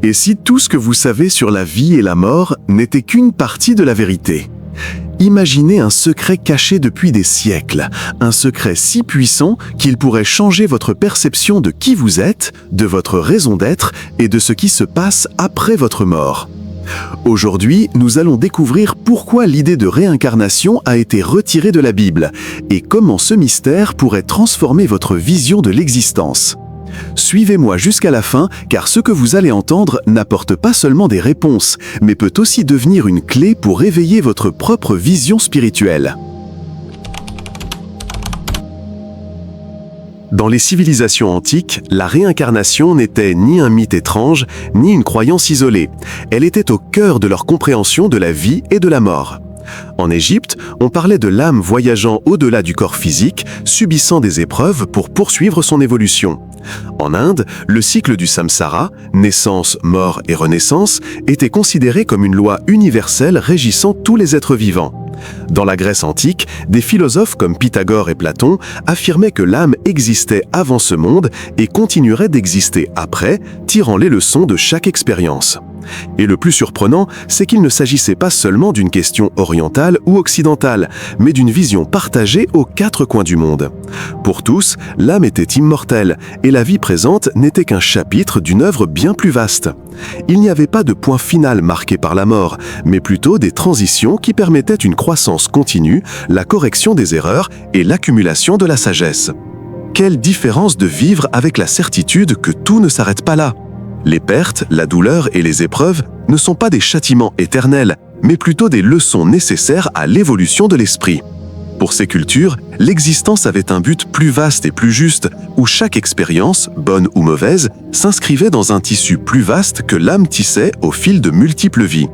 Et si tout ce que vous savez sur la vie et la mort n'était qu'une partie de la vérité? Imaginez un secret caché depuis des siècles, un secret si puissant qu'il pourrait changer votre perception de qui vous êtes, de votre raison d'être et de ce qui se passe après votre mort. Aujourd'hui, nous allons découvrir pourquoi l'idée de réincarnation a été retirée de la Bible et comment ce mystère pourrait transformer votre vision de l'existence. Suivez-moi jusqu'à la fin, car ce que vous allez entendre n'apporte pas seulement des réponses, mais peut aussi devenir une clé pour réveiller votre propre vision spirituelle. Dans les civilisations antiques, la réincarnation n'était ni un mythe étrange, ni une croyance isolée. Elle était au cœur de leur compréhension de la vie et de la mort. En Égypte, on parlait de l'âme voyageant au-delà du corps physique, subissant des épreuves pour poursuivre son évolution. En Inde, le cycle du samsara, naissance, mort et renaissance, était considéré comme une loi universelle régissant tous les êtres vivants. Dans la Grèce antique, des philosophes comme Pythagore et Platon affirmaient que l'âme existait avant ce monde et continuerait d'exister après, tirant les leçons de chaque expérience. Et le plus surprenant, c'est qu'il ne s'agissait pas seulement d'une question orientale ou occidentale, mais d'une vision partagée aux quatre coins du monde. Pour tous, l'âme était immortelle, et la vie présente n'était qu'un chapitre d'une œuvre bien plus vaste. Il n'y avait pas de point final marqué par la mort, mais plutôt des transitions qui permettaient une croissance continue, la correction des erreurs et l'accumulation de la sagesse. Quelle différence de vivre avec la certitude que tout ne s'arrête pas là! Les pertes, la douleur et les épreuves ne sont pas des châtiments éternels, mais plutôt des leçons nécessaires à l'évolution de l'esprit. Pour ces cultures, l'existence avait un but plus vaste et plus juste, où chaque expérience, bonne ou mauvaise, s'inscrivait dans un tissu plus vaste que l'âme tissait au fil de multiples vies.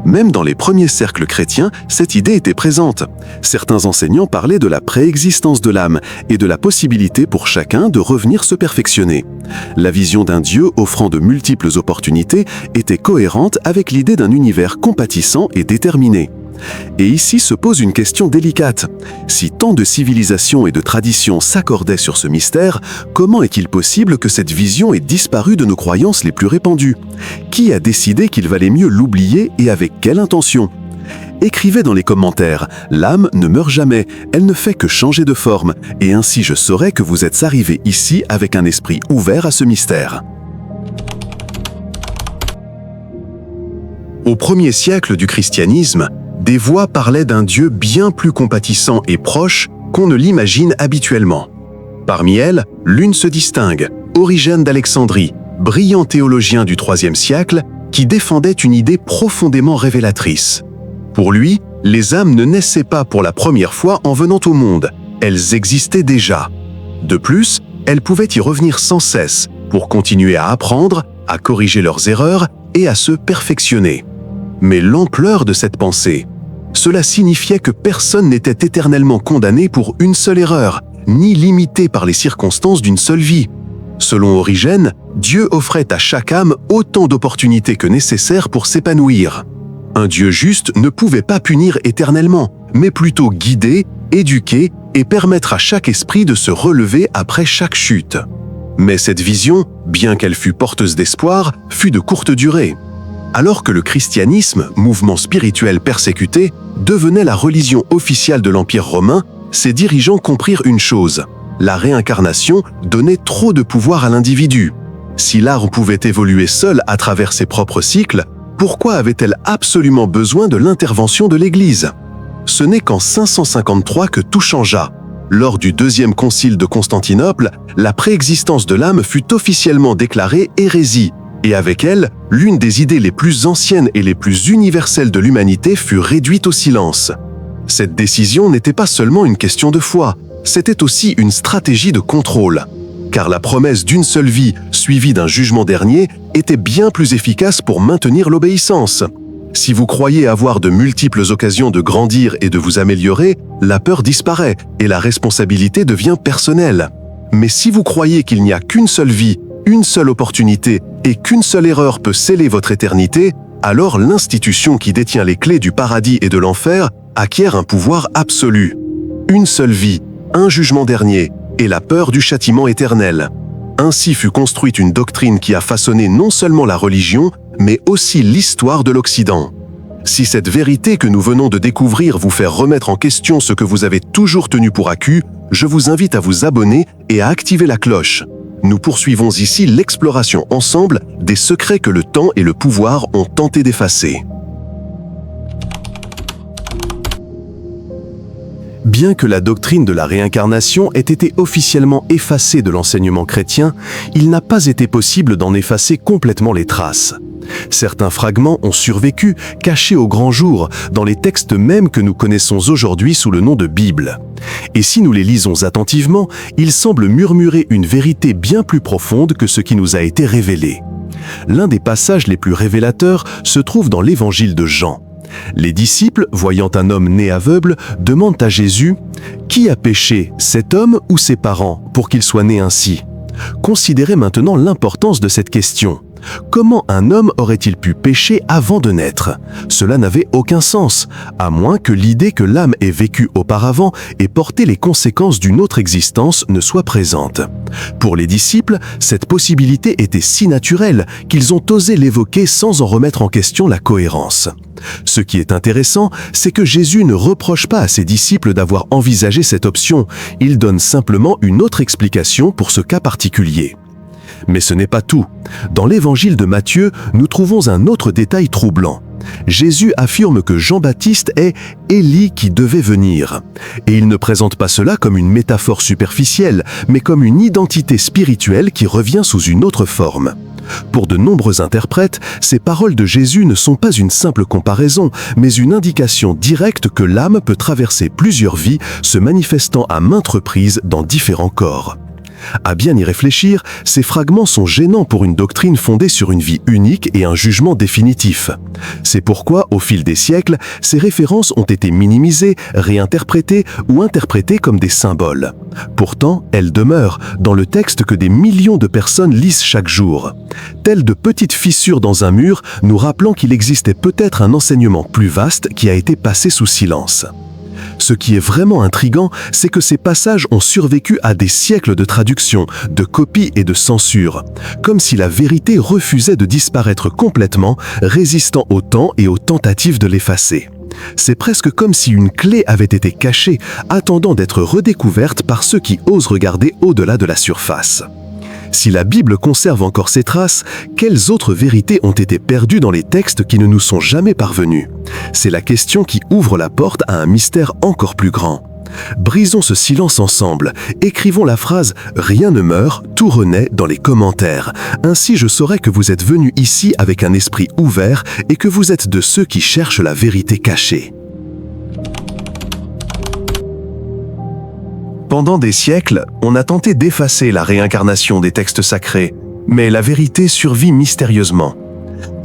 Même dans les premiers cercles chrétiens, cette idée était présente. Certains enseignants parlaient de la préexistence de l'âme et de la possibilité pour chacun de revenir se perfectionner. La vision d'un Dieu offrant de multiples opportunités était cohérente avec l'idée d'un univers compatissant et déterminé. Et ici se pose une question délicate. Si tant de civilisations et de traditions s'accordaient sur ce mystère, comment est-il possible que cette vision ait disparu de nos croyances les plus répandues? Qui a décidé qu'il valait mieux l'oublier et avec quelle intention? Écrivez dans les commentaires, l'âme ne meurt jamais, elle ne fait que changer de forme, et ainsi je saurai que vous êtes arrivés ici avec un esprit ouvert à ce mystère. Au 1er siècle du christianisme, des voix parlaient d'un Dieu bien plus compatissant et proche qu'on ne l'imagine habituellement. Parmi elles, l'une se distingue, Origène d'Alexandrie, brillant théologien du IIIe siècle, qui défendait une idée profondément révélatrice. Pour lui, les âmes ne naissaient pas pour la première fois en venant au monde, elles existaient déjà. De plus, elles pouvaient y revenir sans cesse pour continuer à apprendre, à corriger leurs erreurs et à se perfectionner. Mais l'ampleur de cette pensée, cela signifiait que personne n'était éternellement condamné pour une seule erreur, ni limité par les circonstances d'une seule vie. Selon Origène, Dieu offrait à chaque âme autant d'opportunités que nécessaire pour s'épanouir. Un Dieu juste ne pouvait pas punir éternellement, mais plutôt guider, éduquer et permettre à chaque esprit de se relever après chaque chute. Mais cette vision, bien qu'elle fût porteuse d'espoir, fut de courte durée. Alors que le christianisme, mouvement spirituel persécuté, devenait la religion officielle de l'Empire romain, ses dirigeants comprirent une chose: la réincarnation donnait trop de pouvoir à l'individu. Si l'art pouvait évoluer seul à travers ses propres cycles, pourquoi avait-elle absolument besoin de l'intervention de l'Église? Ce n'est qu'en 553 que tout changea. Lors du deuxième concile de Constantinople, la préexistence de l'âme fut officiellement déclarée hérésie, et avec elle, l'une des idées les plus anciennes et les plus universelles de l'humanité fut réduite au silence. Cette décision n'était pas seulement une question de foi, c'était aussi une stratégie de contrôle. Car la promesse d'une seule vie, suivie d'un jugement dernier, était bien plus efficace pour maintenir l'obéissance. Si vous croyez avoir de multiples occasions de grandir et de vous améliorer, la peur disparaît et la responsabilité devient personnelle. Mais si vous croyez qu'il n'y a qu'une seule vie, une seule opportunité et qu'une seule erreur peut sceller votre éternité, alors l'institution qui détient les clés du paradis et de l'enfer acquiert un pouvoir absolu. Une seule vie, un jugement dernier et la peur du châtiment éternel. Ainsi fut construite une doctrine qui a façonné non seulement la religion, mais aussi l'histoire de l'Occident. Si cette vérité que nous venons de découvrir vous fait remettre en question ce que vous avez toujours tenu pour acquis, je vous invite à vous abonner et à activer la cloche. Nous poursuivons ici l'exploration ensemble des secrets que le temps et le pouvoir ont tenté d'effacer. Bien que la doctrine de la réincarnation ait été officiellement effacée de l'enseignement chrétien, il n'a pas été possible d'en effacer complètement les traces. Certains fragments ont survécu, cachés au grand jour, dans les textes mêmes que nous connaissons aujourd'hui sous le nom de Bible. Et si nous les lisons attentivement, ils semblent murmurer une vérité bien plus profonde que ce qui nous a été révélé. L'un des passages les plus révélateurs se trouve dans l'évangile de Jean. Les disciples, voyant un homme né aveugle, demandent à Jésus « Qui a péché, cet homme ou ses parents, pour qu'il soit né ainsi ?» Considérez maintenant l'importance de cette question. Comment un homme aurait-il pu pécher avant de naître? Cela n'avait aucun sens, à moins que l'idée que l'âme ait vécu auparavant et porté les conséquences d'une autre existence ne soit présente. Pour les disciples, cette possibilité était si naturelle qu'ils ont osé l'évoquer sans en remettre en question la cohérence. Ce qui est intéressant, c'est que Jésus ne reproche pas à ses disciples d'avoir envisagé cette option, il donne simplement une autre explication pour ce cas particulier. Mais ce n'est pas tout. Dans l'évangile de Matthieu, nous trouvons un autre détail troublant. Jésus affirme que Jean-Baptiste est Élie qui devait venir. Et il ne présente pas cela comme une métaphore superficielle, mais comme une identité spirituelle qui revient sous une autre forme. Pour de nombreux interprètes, ces paroles de Jésus ne sont pas une simple comparaison, mais une indication directe que l'âme peut traverser plusieurs vies, se manifestant à maintes reprises dans différents corps. À bien y réfléchir, ces fragments sont gênants pour une doctrine fondée sur une vie unique et un jugement définitif. C'est pourquoi, au fil des siècles, ces références ont été minimisées, réinterprétées ou interprétées comme des symboles. Pourtant, elles demeurent dans le texte que des millions de personnes lisent chaque jour. Telles de petites fissures dans un mur, nous rappelant qu'il existait peut-être un enseignement plus vaste qui a été passé sous silence. Ce qui est vraiment intriguant, c'est que ces passages ont survécu à des siècles de traduction, de copies et de censure, comme si la vérité refusait de disparaître complètement, résistant au temps et aux tentatives de l'effacer. C'est presque comme si une clé avait été cachée, attendant d'être redécouverte par ceux qui osent regarder au-delà de la surface. Si la Bible conserve encore ses traces, quelles autres vérités ont été perdues dans les textes qui ne nous sont jamais parvenus? C'est la question qui ouvre la porte à un mystère encore plus grand. Brisons ce silence ensemble, écrivons la phrase « Rien ne meurt, tout renaît » dans les commentaires. Ainsi je saurai que vous êtes venus ici avec un esprit ouvert et que vous êtes de ceux qui cherchent la vérité cachée. Pendant des siècles, on a tenté d'effacer la réincarnation des textes sacrés, mais la vérité survit mystérieusement.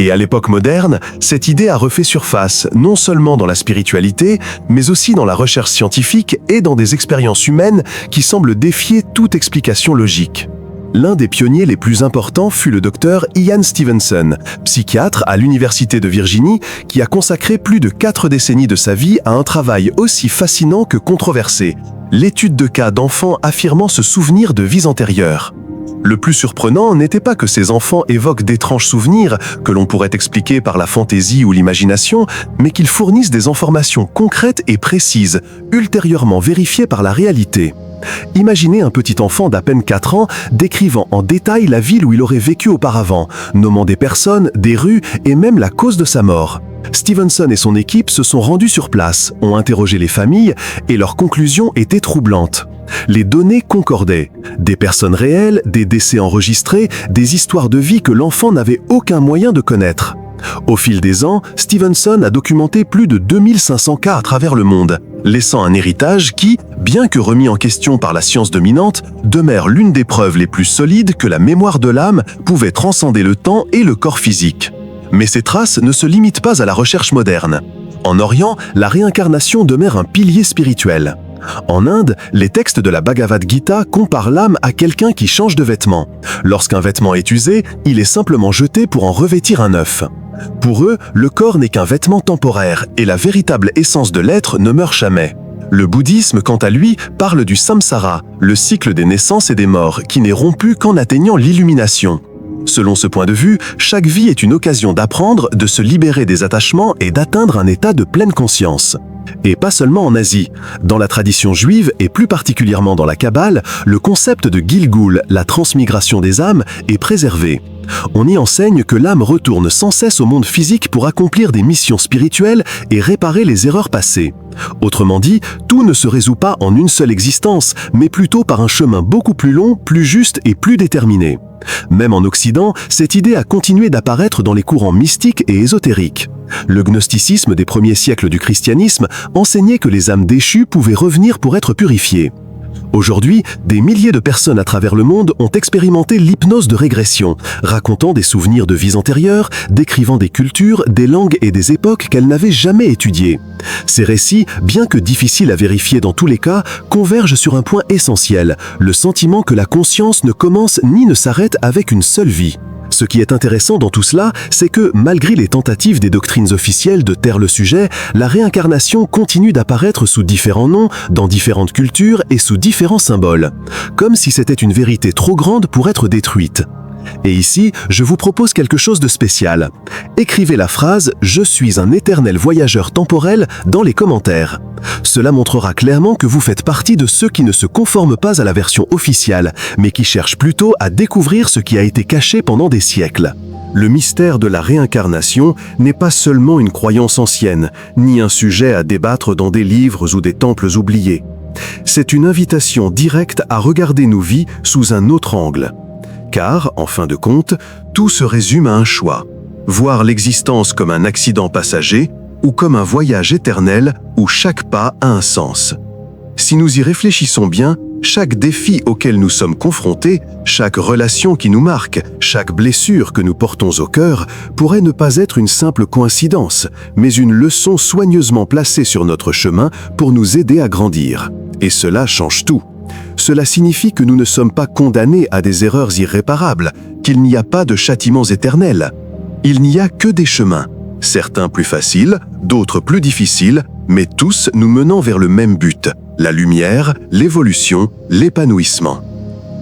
Et à l'époque moderne, cette idée a refait surface, non seulement dans la spiritualité, mais aussi dans la recherche scientifique et dans des expériences humaines qui semblent défier toute explication logique. L'un des pionniers les plus importants fut le docteur Ian Stevenson, psychiatre à l'Université de Virginie, qui a consacré plus de 4 décennies de sa vie à un travail aussi fascinant que controversé, l'étude de cas d'enfants affirmant se souvenir de vies antérieures. Le plus surprenant n'était pas que ces enfants évoquent d'étranges souvenirs que l'on pourrait expliquer par la fantaisie ou l'imagination, mais qu'ils fournissent des informations concrètes et précises, ultérieurement vérifiées par la réalité. Imaginez un petit enfant d'à peine 4 ans décrivant en détail la ville où il aurait vécu auparavant, nommant des personnes, des rues et même la cause de sa mort. Stevenson et son équipe se sont rendus sur place, ont interrogé les familles et leurs conclusions étaient troublantes. Les données concordaient. Des personnes réelles, des décès enregistrés, des histoires de vie que l'enfant n'avait aucun moyen de connaître. Au fil des ans, Stevenson a documenté plus de 2500 cas à travers le monde, laissant un héritage qui, bien que remis en question par la science dominante, demeure l'une des preuves les plus solides que la mémoire de l'âme pouvait transcender le temps et le corps physique. Mais ces traces ne se limitent pas à la recherche moderne. En Orient, la réincarnation demeure un pilier spirituel. En Inde, les textes de la Bhagavad Gita comparent l'âme à quelqu'un qui change de vêtement. Lorsqu'un vêtement est usé, il est simplement jeté pour en revêtir un neuf. Pour eux, le corps n'est qu'un vêtement temporaire et la véritable essence de l'être ne meurt jamais. Le bouddhisme, quant à lui, parle du samsara, le cycle des naissances et des morts, qui n'est rompu qu'en atteignant l'illumination. Selon ce point de vue, chaque vie est une occasion d'apprendre, de se libérer des attachements et d'atteindre un état de pleine conscience. Et pas seulement en Asie. Dans la tradition juive, et plus particulièrement dans la Kabbale, le concept de Gilgul, la transmigration des âmes, est préservé. On y enseigne que l'âme retourne sans cesse au monde physique pour accomplir des missions spirituelles et réparer les erreurs passées. Autrement dit, tout ne se résout pas en une seule existence, mais plutôt par un chemin beaucoup plus long, plus juste et plus déterminé. Même en Occident, cette idée a continué d'apparaître dans les courants mystiques et ésotériques. Le gnosticisme des premiers siècles du christianisme enseignait que les âmes déchues pouvaient revenir pour être purifiées. Aujourd'hui, des milliers de personnes à travers le monde ont expérimenté l'hypnose de régression, racontant des souvenirs de vies antérieures, décrivant des cultures, des langues et des époques qu'elles n'avaient jamais étudiées. Ces récits, bien que difficiles à vérifier dans tous les cas, convergent sur un point essentiel, le sentiment que la conscience ne commence ni ne s'arrête avec une seule vie. Ce qui est intéressant dans tout cela, c'est que, malgré les tentatives des doctrines officielles de taire le sujet, la réincarnation continue d'apparaître sous différents noms, dans différentes cultures et sous différents symboles, comme si c'était une vérité trop grande pour être détruite. Et ici, je vous propose quelque chose de spécial. Écrivez la phrase « Je suis un éternel voyageur temporel » dans les commentaires. Cela montrera clairement que vous faites partie de ceux qui ne se conforment pas à la version officielle, mais qui cherchent plutôt à découvrir ce qui a été caché pendant des siècles. Le mystère de la réincarnation n'est pas seulement une croyance ancienne, ni un sujet à débattre dans des livres ou des temples oubliés. C'est une invitation directe à regarder nos vies sous un autre angle. Car, en fin de compte, tout se résume à un choix. Voir l'existence comme un accident passager ou comme un voyage éternel où chaque pas a un sens. Si nous y réfléchissons bien, chaque défi auquel nous sommes confrontés, chaque relation qui nous marque, chaque blessure que nous portons au cœur, pourrait ne pas être une simple coïncidence, mais une leçon soigneusement placée sur notre chemin pour nous aider à grandir. Et cela change tout. Cela signifie que nous ne sommes pas condamnés à des erreurs irréparables, qu'il n'y a pas de châtiments éternels. Il n'y a que des chemins, certains plus faciles, d'autres plus difficiles, mais tous nous menant vers le même but, la lumière, l'évolution, l'épanouissement.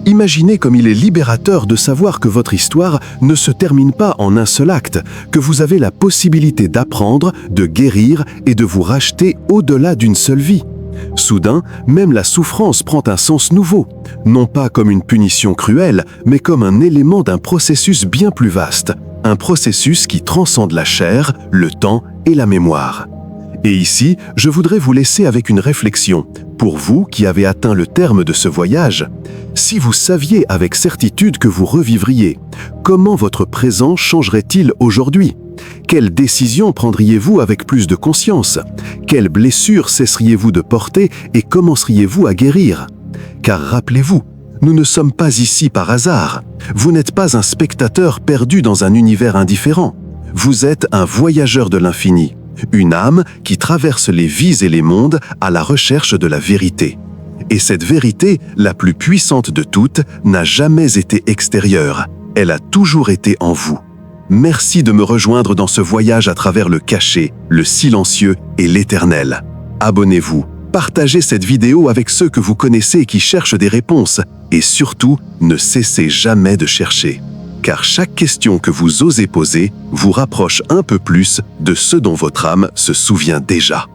Imaginez comme il est libérateur de savoir que votre histoire ne se termine pas en un seul acte, que vous avez la possibilité d'apprendre, de guérir et de vous racheter au-delà d'une seule vie. Soudain, même la souffrance prend un sens nouveau, non pas comme une punition cruelle, mais comme un élément d'un processus bien plus vaste, un processus qui transcende la chair, le temps et la mémoire. Et ici, je voudrais vous laisser avec une réflexion. Pour vous qui avez atteint le terme de ce voyage, si vous saviez avec certitude que vous revivriez, comment votre présent changerait-il aujourd'hui ? Quelles décisions prendriez-vous avec plus de conscience ? Quelles blessures cesseriez-vous de porter et commenceriez-vous à guérir ? Car rappelez-vous, nous ne sommes pas ici par hasard. Vous n'êtes pas un spectateur perdu dans un univers indifférent. Vous êtes un voyageur de l'infini, une âme qui traverse les vies et les mondes à la recherche de la vérité. Et cette vérité, la plus puissante de toutes, n'a jamais été extérieure. Elle a toujours été en vous. Merci de me rejoindre dans ce voyage à travers le caché, le silencieux et l'éternel. Abonnez-vous, partagez cette vidéo avec ceux que vous connaissez et qui cherchent des réponses. Et surtout, ne cessez jamais de chercher. Car chaque question que vous osez poser vous rapproche un peu plus de ce dont votre âme se souvient déjà.